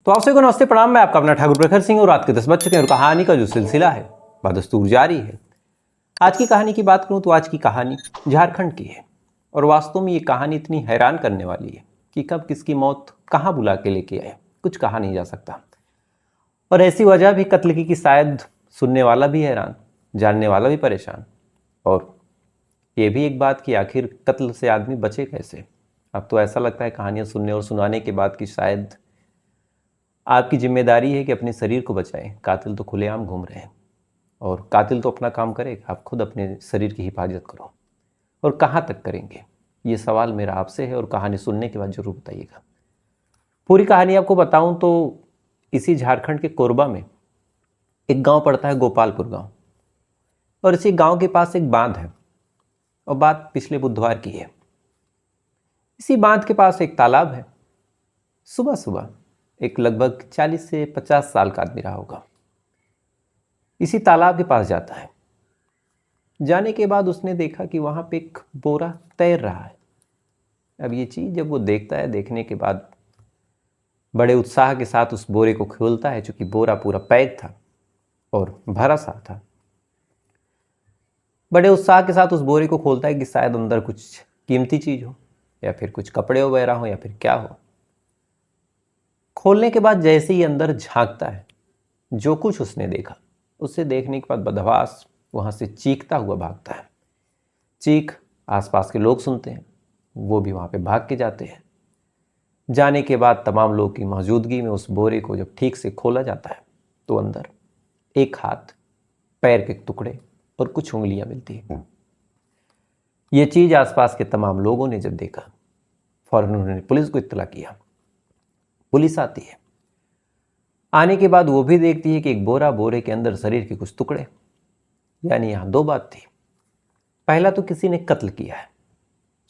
तो आप सभी को नमस्ते प्रणाम। मैं आपका अपना ठाकुर प्रखर सिंह और रात के 10 बज चुके हैं और कहानी का जो सिलसिला है बदस्तूर जारी है। आज की कहानी की बात करूं तो आज की कहानी झारखंड की है और वास्तव में ये कहानी इतनी हैरान करने वाली है कि कब किसकी मौत कहाँ बुला के लेके आए कुछ कहा नहीं जा सकता। और ऐसी वजह भी कत्ल की कि शायद सुनने वाला भी हैरान, जानने वाला भी परेशान, और ये भी एक बात कि आखिर कत्ल से आदमी बचे कैसे। अब तो ऐसा लगता है कहानियाँ सुनने और सुनाने के बाद कि शायद आपकी जिम्मेदारी है कि अपने शरीर को बचाएं। कातिल तो खुलेआम घूम रहे हैं और कातिल तो अपना काम करेगा, आप खुद अपने शरीर की हिफाजत करो। और कहाँ तक करेंगे, ये सवाल मेरा आपसे है और कहानी सुनने के बाद जरूर बताइएगा। पूरी कहानी आपको बताऊं तो इसी झारखंड के कोरबा में एक गांव पड़ता है, गोपालपुर गांव। और इसी गांव के पास एक बांध है और बात पिछले बुधवार की है। इसी बांध के पास एक तालाब है। सुबह सुबह एक लगभग 40 से 50 साल का आदमी रहा होगा, इसी तालाब के पास जाता है। जाने के बाद उसने देखा कि वहां पे एक बोरा तैर रहा है। अब ये चीज जब वो देखता है, देखने के बाद बड़े उत्साह के साथ उस बोरे को खोलता है, चूंकि बोरा पूरा पैक था और भरा सा था। बड़े उत्साह के साथ उस बोरे को खोलता है कि शायद अंदर कुछ कीमती चीज हो या फिर कुछ कपड़े वगैरह हो या फिर क्या हो। खोलने के बाद जैसे ही अंदर झांकता है, जो कुछ उसने देखा, उसे देखने के बाद बदहवास वहां से चीखता हुआ भागता है। चीख आसपास के लोग सुनते हैं, वो भी वहां पे भाग के जाते हैं। जाने के बाद तमाम लोग की मौजूदगी में उस बोरे को जब ठीक से खोला जाता है तो अंदर एक हाथ, पैर के टुकड़े और कुछ उंगलियां मिलती हैं। ये चीज आसपास के तमाम लोगों ने जब देखा, फौरन उन्होंने पुलिस को इत्तला किया। पुलिस आती है। आने के बाद वो भी देखती है कि एक बोरा, बोरे के अंदर शरीर के कुछ टुकड़े। यानी यहां दो बात थी। पहला तो किसी ने कत्ल किया है,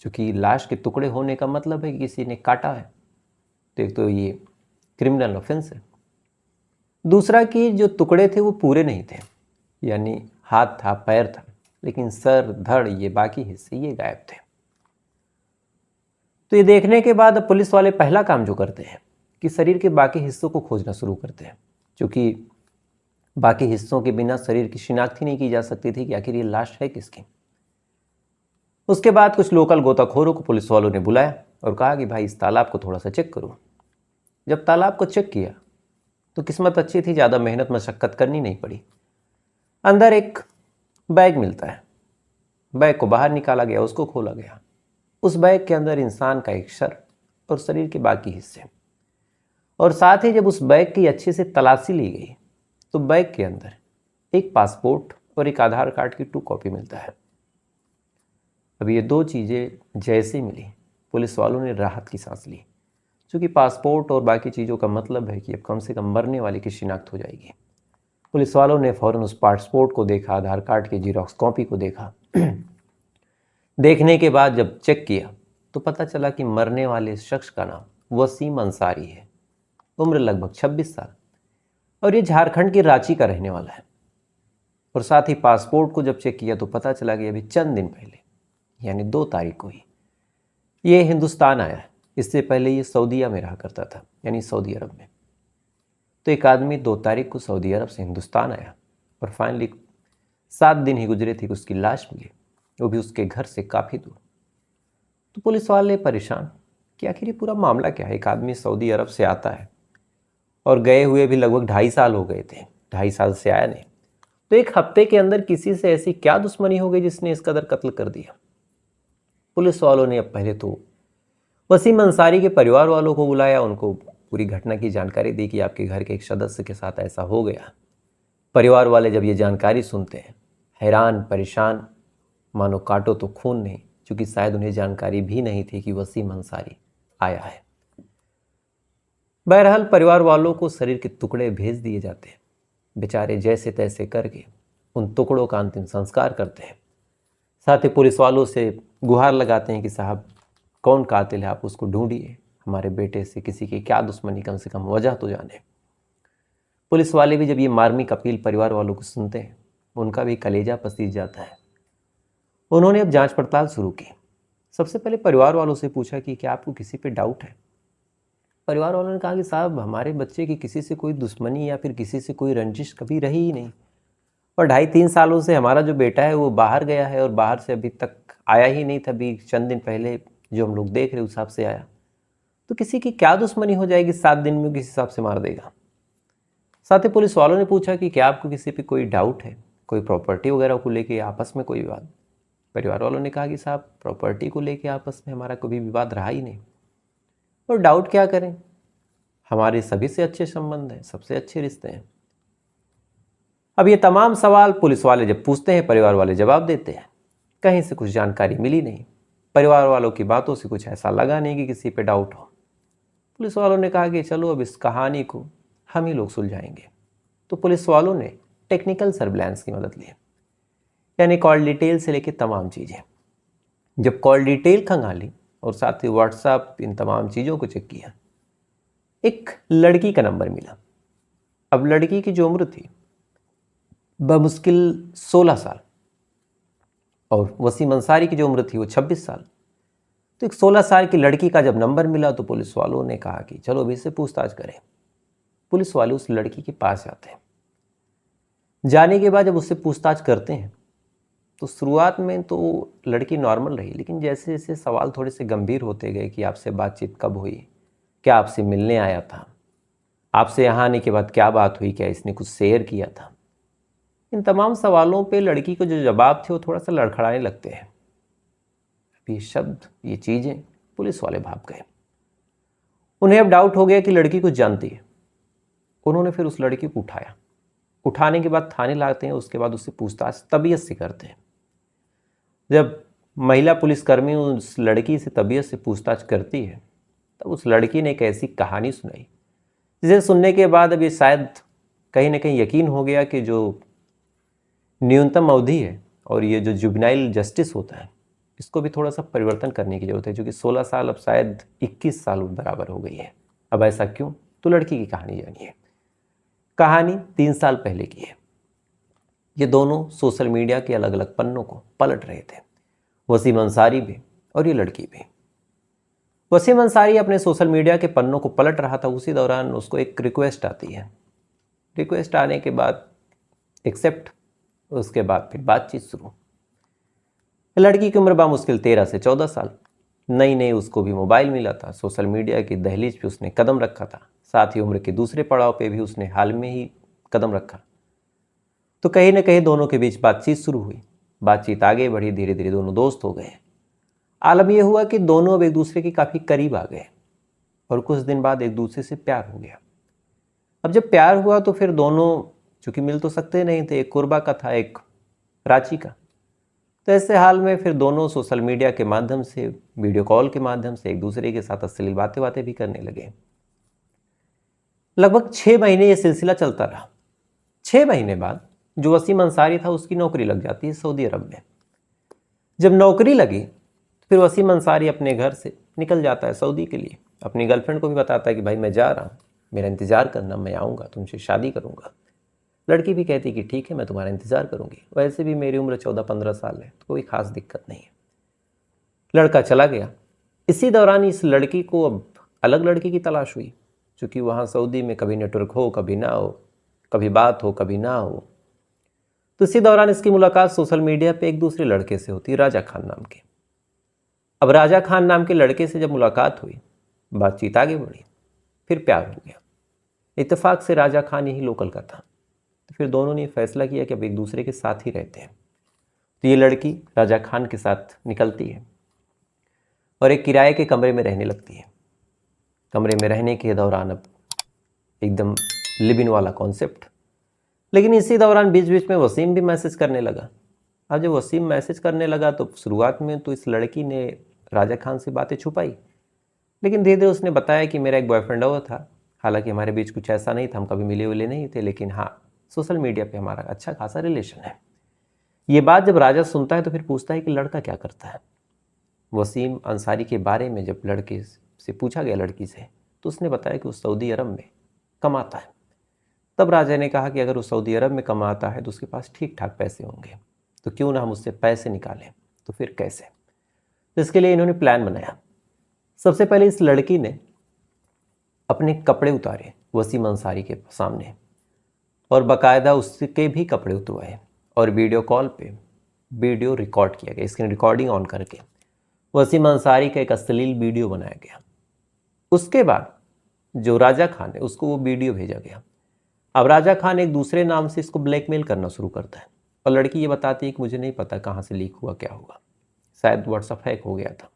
क्योंकि लाश के टुकड़े होने का मतलब है कि किसी ने काटा है, तो एक तो ये क्रिमिनल ऑफेंस है। दूसरा कि जो टुकड़े थे वो पूरे नहीं थे, यानी हाथ था, पैर था, लेकिन सर, धड़, ये बाकी हिस्से ये गायब थे। तो ये देखने के बाद अब पुलिस वाले पहला काम जो करते हैं कि शरीर के बाकी हिस्सों को खोजना शुरू करते हैं, क्योंकि बाकी हिस्सों के बिना शरीर की शिनाख्त ही नहीं की जा सकती थी कि आखिर ये लाश है किसकी। उसके बाद कुछ लोकल गोताखोरों को पुलिस वालों ने बुलाया और कहा कि भाई इस तालाब को थोड़ा सा चेक करो। जब तालाब को चेक किया तो किस्मत अच्छी थी, ज़्यादा मेहनत मशक्कत करनी नहीं पड़ी। अंदर एक बैग मिलता है। बैग को बाहर निकाला गया, उसको खोला गया। उस बैग के अंदर इंसान का एक सर और शरीर के बाकी हिस्से, और साथ ही जब उस बैग की अच्छे से तलाशी ली गई तो बैग के अंदर एक पासपोर्ट और एक आधार कार्ड की 2 कॉपी मिलता है। अब ये दो चीज़ें जैसे मिली, पुलिस वालों ने राहत की सांस ली, क्योंकि पासपोर्ट और बाकी चीज़ों का मतलब है कि अब कम से कम मरने वाले की शिनाख्त हो जाएगी। पुलिस वालों ने फौरन उस पासपोर्ट को देखा, आधार कार्ड की जीरोक्स कॉपी को देखा। देखने के बाद जब चेक किया तो पता चला कि मरने वाले शख्स का नाम वसीम अंसारी है। उम्र लगभग 26 साल, और ये झारखंड के रांची का रहने वाला है। और साथ ही पासपोर्ट को जब चेक किया तो पता चला कि अभी चंद दिन पहले, यानी 2 तारीख को ही ये हिंदुस्तान आया है। इससे पहले ये सऊदीया में रहा करता था, यानी सऊदी अरब में। तो एक आदमी 2 तारीख को सऊदी अरब से हिंदुस्तान आया और फाइनली 7 दिन ही गुजरे थे कि उसकी लाश मिली, वो भी उसके घर से काफ़ी दूर। तो पुलिस वाले परेशान कि आखिर ये पूरा मामला क्या है। एक आदमी सऊदी अरब से आता है और गए हुए भी लगभग 2.5 साल हो गए थे, 2.5 साल से आया नहीं, तो एक हफ्ते के अंदर किसी से ऐसी क्या दुश्मनी हो गई जिसने इस कदर कत्ल कर दिया। पुलिस वालों ने अब पहले तो वसीम अंसारी के परिवार वालों को बुलाया, उनको पूरी घटना की जानकारी दी कि आपके घर के एक सदस्य के साथ ऐसा हो गया। परिवार वाले जब ये जानकारी सुनते हैं, हैरान परेशान, मानो काटो तो खून नहीं, क्योंकि शायद उन्हें जानकारी भी नहीं थी कि वसीम अंसारी आया है। बहरहाल परिवार वालों को शरीर के टुकड़े भेज दिए जाते हैं। बेचारे जैसे तैसे करके उन टुकड़ों का अंतिम संस्कार करते हैं। साथ ही पुलिस वालों से गुहार लगाते हैं कि साहब कौन कातिल है, आप उसको ढूंढिए, हमारे बेटे से किसी की क्या दुश्मनी, कम से कम वजह तो जाने। पुलिस वाले भी जब ये मार्मिक अपील परिवार वालों को सुनते हैं, उनका भी कलेजा पसीज जाता है। उन्होंने अब जांच पड़ताल शुरू की। सबसे पहले परिवार वालों से पूछा कि क्या आपको किसी पे डाउट है। परिवार वालों ने कहा कि साहब हमारे बच्चे की किसी से कोई दुश्मनी या फिर किसी से कोई रंजिश कभी रही ही नहीं, और 2.5-3 सालों से हमारा जो बेटा है वो बाहर गया है और बाहर से अभी तक आया ही नहीं था। अभी चंद दिन पहले जो हम लोग देख रहे उस हिसाब से आया। तो किसी की क्या दुश्मनी हो जाएगी 7 दिन में किसी हिसाब से मार देगा। साथ ही पुलिस वालों ने पूछा कि क्या आपको किसी पे कोई डाउट है, कोई प्रॉपर्टी वगैरह को लेके आपस में कोई विवाद। परिवार वालों ने कहा कि साहब प्रॉपर्टी को लेके आपस में हमारा कभी विवाद रहा ही नहीं, और डाउट क्या करें, हमारे सभी से अच्छे संबंध हैं, सबसे अच्छे रिश्ते हैं। अब ये तमाम सवाल पुलिस वाले जब पूछते हैं परिवार वाले जवाब देते हैं। कहीं से कुछ जानकारी मिली नहीं, परिवार वालों की बातों से कुछ ऐसा लगा नहीं कि किसी पे डाउट हो। पुलिस वालों ने कहा कि चलो अब इस कहानी को हम ही लोग सुलझाएंगे। तो पुलिस वालों ने टेक्निकल सर्विलांस की मदद ली, यानी कॉल डिटेल से लेकर तमाम चीज़ें। जब कॉल डिटेल खंगाली और साथ ही व्हाट्सएप इन तमाम चीज़ों को चेक किया, एक लड़की का नंबर मिला। अब लड़की की जो उम्र थी बमुश्किल 16 साल, और वसीम अंसारी की जो उम्र थी वो 26 साल। तो एक 16 साल की लड़की का जब नंबर मिला तो पुलिस वालों ने कहा कि चलो अभी इससे पूछताछ करें। पुलिस वाले उस लड़की के पास जाते हैं। जाने के बाद जब उससे पूछताछ करते हैं तो शुरुआत में तो लड़की नॉर्मल रही, लेकिन जैसे जैसे सवाल थोड़े से गंभीर होते गए कि आपसे बातचीत कब हुई, क्या आपसे मिलने आया था, आपसे यहाँ आने के बाद क्या बात हुई, क्या इसने कुछ शेयर किया था, इन तमाम सवालों पे लड़की को जो जवाब थे वो थोड़ा सा लड़खड़ाने लगते हैं। अब ये शब्द, ये चीज़ें, पुलिस वाले भाग गए। उन्हें अब डाउट हो गया कि लड़की कुछ जानती है। उन्होंने फिर उस लड़की को उठाया। उठाने के बाद थाने लाते हैं, उसके बाद उससे पूछताछ तबीयत से करते हैं। जब महिला पुलिसकर्मी उस लड़की से तबीयत से पूछताछ करती है तब उस लड़की ने एक ऐसी कहानी सुनाई जिसे सुनने के बाद अब ये शायद कहीं ना कहीं यकीन हो गया कि जो न्यूनतम अवधि है और ये जो जुवेनाइल जस्टिस होता है इसको भी थोड़ा सा परिवर्तन करने की ज़रूरत है, जो कि 16 साल अब शायद 21 साल बराबर हो गई है। अब ऐसा क्यों? तो लड़की की कहानी जानिए। कहानी 3 साल पहले की है। ये दोनों सोशल मीडिया के अलग अलग पन्नों को पलट रहे थे, वसीम अंसारी भी और ये लड़की भी। वसीम अंसारी अपने सोशल मीडिया के पन्नों को पलट रहा था, उसी दौरान उसको एक रिक्वेस्ट आती है। रिक्वेस्ट आने के बाद एक्सेप्ट, उसके बाद फिर बातचीत शुरू। लड़की की उम्र बामुश्किल 13 से 14 साल। नई नई उसको भी मोबाइल मिला था, सोशल मीडिया की दहलीज पे उसने कदम रखा था, साथ ही उम्र के दूसरे पड़ाव पे भी उसने हाल में ही कदम रखा। तो कहीं ना कहीं दोनों के बीच बातचीत शुरू हुई, बातचीत आगे बढ़ी, धीरे धीरे दोनों दोस्त हो गए। आलम यह हुआ कि दोनों अब एक दूसरे के काफ़ी करीब आ गए और कुछ दिन बाद एक दूसरे से प्यार हो गया। अब जब प्यार हुआ तो फिर दोनों, चूँकि मिल तो सकते नहीं थे, एक कुरबा का था, एक रांची का, तो ऐसे हाल में फिर दोनों सोशल मीडिया के माध्यम से, वीडियो कॉल के माध्यम से एक दूसरे के साथ अश्लील बातें भी करने लगे। लगभग 6 महीने ये सिलसिला चलता रहा। 6 महीने बाद जो वसीम अंसारी था उसकी नौकरी लग जाती है सऊदी अरब में। जब नौकरी लगी फिर वसीम अंसारी अपने घर से निकल जाता है सऊदी के लिए। अपनी गर्लफ्रेंड को भी बताता है कि भाई मैं जा रहा हूँ, मेरा इंतज़ार करना, मैं आऊँगा, तुमसे शादी करूँगा। लड़की भी कहती कि ठीक है, मैं तुम्हारा इंतज़ार करूँगी, वैसे भी मेरी उम्र 14-15 साल है, तो कोई ख़ास दिक्कत नहीं है। लड़का चला गया। इसी दौरान इस लड़की को अब अलग लड़की की तलाश हुई, क्योंकि वहाँ सऊदी में कभी नेटवर्क हो कभी ना हो, कभी बात हो कभी ना हो। तो इसी दौरान इसकी मुलाकात सोशल मीडिया पे एक दूसरे लड़के से होती, राजा खान नाम के। अब राजा खान नाम के लड़के से जब मुलाकात हुई, बातचीत आगे बढ़ी, फिर प्यार हो गया। इत्तेफाक से राजा खान यही लोकल का था, तो फिर दोनों ने फैसला किया कि अब एक दूसरे के साथ ही रहते हैं। तो ये लड़की राजा खान के साथ निकलती है और एक किराए के कमरे में रहने लगती है। कमरे में रहने के दौरान अब एकदम लिव इन वाला कॉन्सेप्ट। लेकिन इसी दौरान बीच बीच में वसीम भी मैसेज करने लगा। अब जब वसीम मैसेज करने लगा तो शुरुआत में तो इस लड़की ने राजा खान से बातें छुपाई, लेकिन धीरे धीरे उसने बताया कि मेरा एक बॉयफ्रेंड और था। हालांकि हमारे बीच कुछ ऐसा नहीं था, हम कभी मिले हुए नहीं थे, लेकिन हाँ सोशल मीडिया पे हमारा अच्छा खासा रिलेशन है। ये बात जब राजा सुनता है तो फिर पूछता है कि लड़का क्या करता है। वसीम अंसारी के बारे में जब लड़के से पूछा गया लड़की से, तो उसने बताया कि वो सऊदी अरब में कमाता है। तब राजा ने कहा कि अगर वो सऊदी अरब में कमाता है तो उसके पास ठीक ठाक पैसे होंगे, तो क्यों ना हम उससे पैसे निकालें। तो फिर कैसे? तो इसके लिए इन्होंने प्लान बनाया। सबसे पहले इस लड़की ने अपने कपड़े उतारे वसीम अंसारी के सामने और बाकायदा उसके भी कपड़े उतरवाए और वीडियो कॉल पे वीडियो रिकॉर्ड किया गया, स्क्रीन रिकॉर्डिंग ऑन करके वसीम अंसारी का एक अश्लील वीडियो बनाया गया। उसके बाद जो राजा खान है उसको वो वीडियो भेजा गया। अब राजा खान एक दूसरे नाम से इसको ब्लैकमेल करना शुरू करता है और लड़की ये बताती है कि मुझे नहीं पता कहाँ से लीक हुआ, क्या हुआ, शायद व्हाट्सएप हैक हो गया था।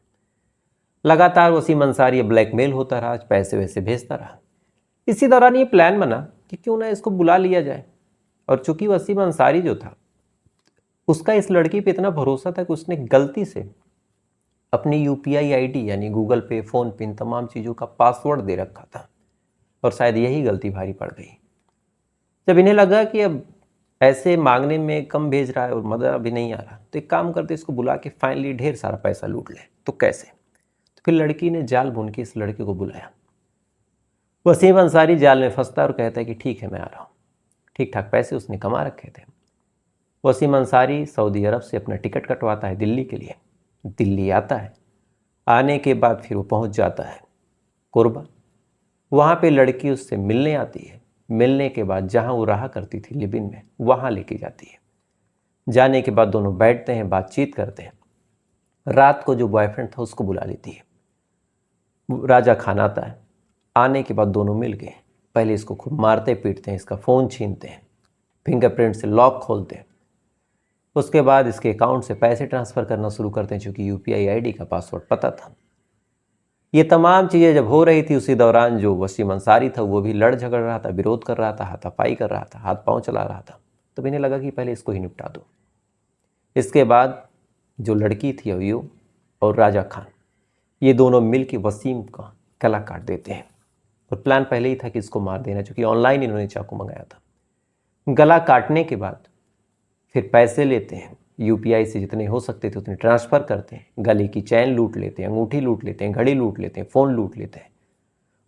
लगातार वसीम अंसारी ब्लैकमेल होता रहा, पैसे वैसे भेजता रहा। इसी दौरान ये प्लान बना कि क्यों ना इसको बुला लिया जाए। और चूंकि वसीम अंसारी जो था उसका इस लड़की पे इतना भरोसा था कि उसने गलती से अपनी UPI ID यानी गूगल पे, फ़ोन पे, इन तमाम चीज़ों का पासवर्ड दे रखा था और शायद यही गलती भारी पड़ गई। जब इन्हें लगा कि अब ऐसे मांगने में कम भेज रहा है और मज़ा अभी नहीं आ रहा, तो एक काम करते इसको बुला के फाइनली ढेर सारा पैसा लूट ले। तो कैसे? तो फिर लड़की ने जाल बुन के इस लड़के को बुलाया। वसीम अंसारी जाल में फंसता और कहता है कि ठीक है मैं आ रहा हूँ। ठीक ठाक पैसे उसने कमा रखे थे। वसीम अंसारी सऊदी अरब से अपना टिकट कटवाता है दिल्ली के लिए। दिल्ली आता है। आने के बाद फिर वो पहुँच जाता है कोरबा। वहाँ पे लड़की उससे मिलने आती है। मिलने के बाद जहाँ वो रहा करती थी लिबिन में, वहाँ लेके जाती है। जाने के बाद दोनों बैठते हैं, बातचीत करते हैं। रात को जो बॉयफ्रेंड था उसको बुला लेती है। राजा खान आता है। आने के बाद दोनों मिल गए। पहले इसको खूब मारते पीटते हैं, इसका फ़ोन छीनते हैं, फिंगरप्रिंट से लॉक खोलते हैं। उसके बाद इसके अकाउंट से पैसे ट्रांसफ़र करना शुरू करते हैं, चूँकि UPI ID का पासवर्ड पता था। ये तमाम चीज़ें जब हो रही थी उसी दौरान जो वसीम अंसारी था वो भी लड़ झगड़ रहा था, विरोध कर रहा था, हाथापाई कर रहा था, हाथ पांव चला रहा था। तब इन्हें लगा कि पहले इसको ही निपटा दो। इसके बाद जो लड़की थी अय्यूब और राजा खान, ये दोनों मिल के वसीम का गला काट देते हैं। और प्लान पहले ही था कि इसको मार देना, चूँकि ऑनलाइन इन्होंने चाकू मंगाया था। गला काटने के बाद फिर पैसे लेते हैं, UPI से जितने हो सकते थे उतने ट्रांसफ़र करते हैं। गले की चैन लूट लेते हैं, अंगूठी लूट लेते हैं, घड़ी लूट लेते हैं, फ़ोन लूट लेते हैं।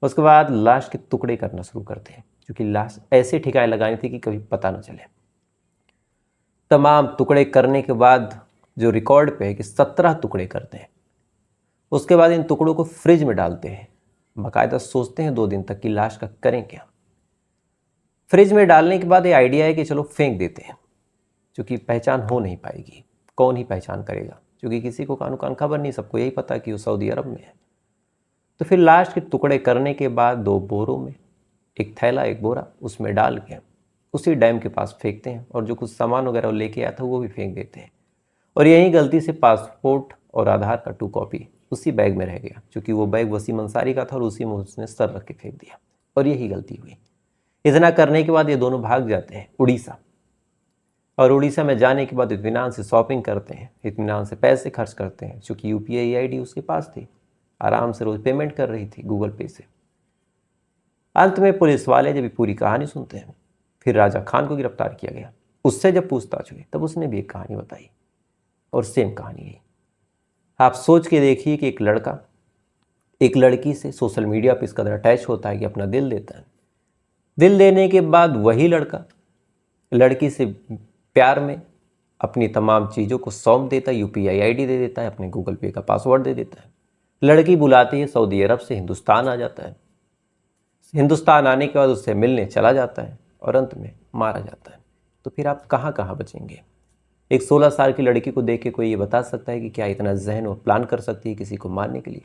उसके बाद लाश के टुकड़े करना शुरू करते हैं, क्योंकि लाश ऐसे ठिकाने लगानी थी कि कभी पता न चले। तमाम टुकड़े करने के बाद जो रिकॉर्ड पे है कि 17 टुकड़े करते हैं। उसके बाद इन टुकड़ों को फ्रिज में डालते हैं। बाकायदा सोचते हैं 2 दिन तक कि लाश का करें क्या। फ्रिज में डालने के बाद ये आइडिया है कि चलो फेंक देते हैं, क्योंकि पहचान हो नहीं पाएगी, कौन ही पहचान करेगा, क्योंकि किसी को कानो कान खबर नहीं, सबको यही पता कि वो सऊदी अरब में है। तो फिर लाश के टुकड़े करने के बाद 2 बोरों में, एक थैला एक बोरा, उसमें डाल के उसी डैम के पास फेंकते हैं और जो कुछ सामान वगैरह लेके आया था वो भी फेंक देते हैं। और यहीं गलती से पासपोर्ट और आधार का 2 कॉपी उसी बैग में रह गया, क्योंकि वो बैग वसीम अंसारी का था और उसी में उसने सर रख के फेंक दिया और यही गलती हुई। इतना करने के बाद ये दोनों भाग जाते हैं उड़ीसा। और उड़ीसा में जाने के बाद इत्मीनान से शॉपिंग करते हैं, इत्मीनान से पैसे खर्च करते हैं, क्योंकि UPI ID उसके पास थी, आराम से रोज़ पेमेंट कर रही थी गूगल पे से। अंत में पुलिस वाले जब पूरी कहानी सुनते हैं, फिर राजा खान को गिरफ्तार किया गया। उससे जब पूछताछ हुई तब उसने भी एक कहानी बताई और सेम कहानी यही। आप सोच के देखिए कि एक लड़का एक लड़की से सोशल मीडिया पर इस कदर अटैच होता है कि अपना दिल देता है। दिल देने के बाद वही लड़का लड़की से प्यार में अपनी तमाम चीज़ों को सौंप देता है, UPI ID दे देता है, अपने गूगल पे का पासवर्ड दे देता है। लड़की बुलाती है सऊदी अरब से, हिंदुस्तान आ जाता है। हिंदुस्तान आने के बाद उससे मिलने चला जाता है और अंत में मारा जाता है। तो फिर आप कहाँ कहाँ बचेंगे? एक 16 साल की लड़की को देख के कोई ये बता सकता है कि क्या इतना जहन और प्लान कर सकती है किसी को मारने के लिए?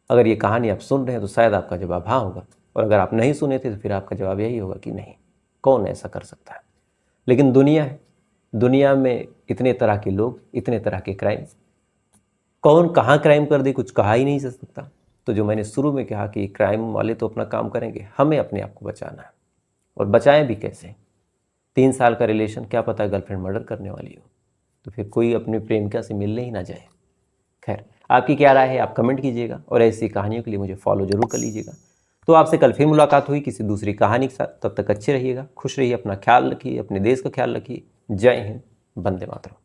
अगर ये कहानी आप सुन रहे हैं तो शायद आपका जवाब हाँ होगा, और अगर आप नहीं सुने थे तो फिर आपका जवाब यही होगा कि नहीं, कौन ऐसा कर सकता है। लेकिन दुनिया है, दुनिया में इतने तरह के लोग, इतने तरह के क्राइम, कौन कहाँ क्राइम कर दे कुछ कहा ही नहीं जा सकता। तो जो मैंने शुरू में कहा कि क्राइम वाले तो अपना काम करेंगे, हमें अपने आप को बचाना है। और बचाएं भी कैसे? 3 साल का रिलेशन, क्या पता गर्लफ्रेंड मर्डर करने वाली हो, तो फिर कोई अपनी प्रेमिका से मिलने ही ना जाए। खैर, आपकी क्या राय है आप कमेंट कीजिएगा, और ऐसी कहानियों के लिए मुझे फॉलो जरूर कर लीजिएगा। तो आपसे कल फिर मुलाकात हुई किसी दूसरी कहानी के साथ। तब तक अच्छे रहिएगा, खुश रहिए, अपना ख्याल रखिए, अपने देश का ख्याल रखिए। जय हिंद, वंदे मातरम।